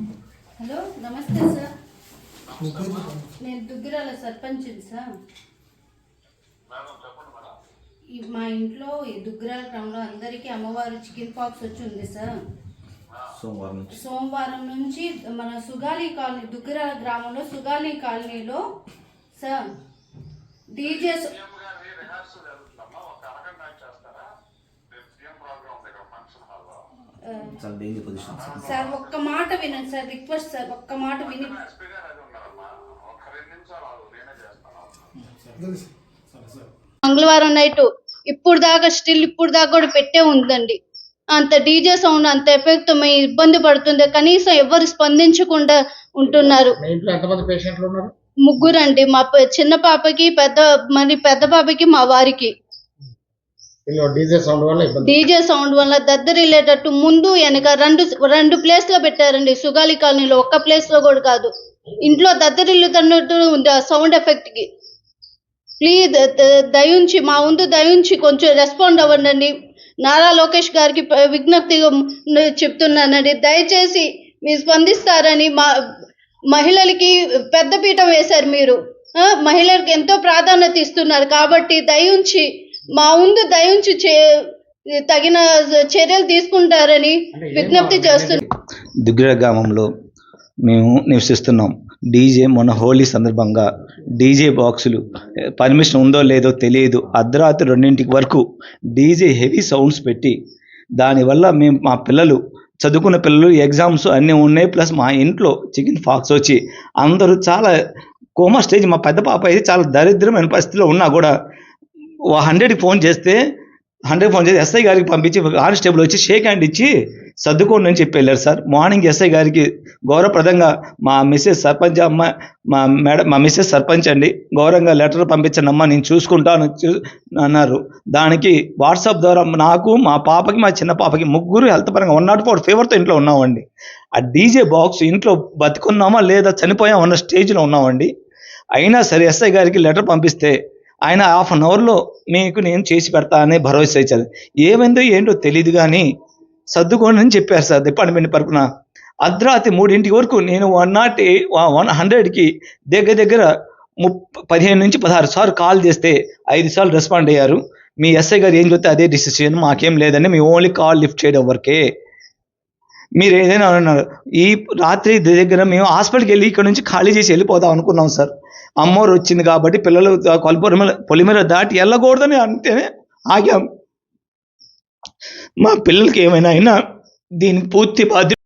Hello నమస్తే sir. నేను Duggirala sarpanch sir. మా ఇంట్లో ఈ దుగ్గిరాల గ్రామంలో అందరికీ అమ్మవారు చికెన్ పాక్స్ వచ్చి ఉంది సార్. సోమవారం నుంచి మన సుగాలి కాలనీ దుగ్గిరాల గ్రామంలో సుగాలి కాలనీలో సార్ డీజే సార్ ఒక్క మాట వినండి సార్, రిక్వెస్ట్ సార్, ఒక్క మాట విని మంగళవారం నైట్ ఇప్పుడు దాకా కూడా పెట్టే ఉందండి. అంత డీజే సౌండ్ అంత ఎఫెక్ట్ మేము ఇబ్బంది పడుతుంది. కనీసం ఎవరు స్పందించకుండా ఉంటున్నారు. ముగ్గురండి, మా చిన్న పాపకి పెద్ద పాపకి మా వారికి. డీజే సౌండ్ వల్ల దద్దరిల్లేటట్టు ముందు వెనక రెండు ప్లేస్ లో పెట్టారండి. సుగాలి కాలనీలో ఒక్క ప్లేస్ లో కూడా కాదు. ఇంట్లో దద్దరిల్లుతున్నట్టు ఉంది ఆ సౌండ్ ఎఫెక్ట్ కి. ప్లీజ్ దయించి మా ముందు కొంచెం రెస్పాండ్ అవ్వండి. నారా లోకేష్ గారికి విజ్ఞప్తి చెప్తున్నానండి, దయచేసి మీరు స్పందిస్తారని. మహిళలకి పెద్దపీఠం వేశారు మీరు, మహిళలకు ఎంతో ప్రాధాన్యత ఇస్తున్నారు కాబట్టి దయించి మా ముందు తగిన చర్యలు తీసుకుంటారని విజ్ఞప్తి చేస్తున్నాం. దుగ్గిరాల గ్రామంలో మేము నివసిస్తున్నాం. డీజే మొన్న హోలీ సందర్భంగా డీజే బాక్సులు పర్మిషన్ ఉందో లేదో తెలియదు, అర్ధరాత్రి 2 వరకు డీజే హెవీ సౌండ్స్ పెట్టి దానివల్ల మా పిల్లలు చదువుకున్న పిల్లలు ఎగ్జామ్స్ అన్నీ ఉన్నాయి. ప్లస్ మా ఇంట్లో చికెన్ పాక్స్ వచ్చి అందరూ చాలా కోమా స్టేజ్. మా పెద్ద పాప అయితే చాలా దరిద్రమైన పరిస్థితిలో ఉన్నా కూడా 100కి ఫోన్ చేస్తే ఎస్ఐ గారికి పంపించి కానిస్టేబుల్ వచ్చి షేక్ హ్యాండ్ ఇచ్చి సర్దుకోండి అని చెప్పి వెళ్ళారు సార్. మార్నింగ్ ఎస్ఐ గారికి గౌరవప్రదంగా మా మిస్సెస్ సర్పంచ్ అమ్మ మా మిస్సెస్ సర్పంచ్ అండి గౌరవంగా లెటర్ పంపించండి అమ్మ నేను చూసుకుంటాను అన్నారు. దానికి వాట్సాప్ ద్వారా నాకు, మా పాపకి, మా చిన్న పాపకి ముగ్గురు హెల్త్ పరంగా 104 ఫీవర్తో ఇంట్లో ఉన్నామండి. ఆ డీజే బాక్స్ ఇంట్లో బతుకున్నామా లేదా చనిపోయామా అన్న స్టేజ్లో ఉన్నామండి. అయినా సరే ఎస్ఐ గారికి లెటర్ పంపిస్తే ఆయన 1/2 అవర్లో మీకు నేను చేసి పెడతా అనే భరోసా ఇచ్చారు. ఏమైందో ఏంటో తెలియదు కానీ సర్దుకోండి అని చెప్పారు సార్ డిపార్ట్మెంట్ తరపున. అర్ధరాత్రి 3 వరకు నేను 100కి దగ్గర 15 నుంచి 16 సార్లు కాల్ చేస్తే 5 సార్లు రెస్పాండ్ అయ్యారు. మీ ఎస్ఐ గారు ఏం చెప్తే అదే డిసిషన్, మాకేం లేదండి, మీ ఓన్లీ కాల్ లిఫ్ట్ చేయడం వరకే. మీరు ఏదైనా అన్నారు. ఈ రాత్రి దగ్గర మేము హాస్పిటల్కి వెళ్ళి ఇక్కడ నుంచి ఖాళీ చేసి వెళ్ళిపోదాం అనుకున్నాం సార్. అమ్మవారు వచ్చింది కాబట్టి పిల్లలు పొలిమేర దాటి వెళ్ళకూడదని అంటేనే ఆగాం. మా పిల్లలకి ఏమైనా అయినా దీనికి పూర్తి బాధ్యత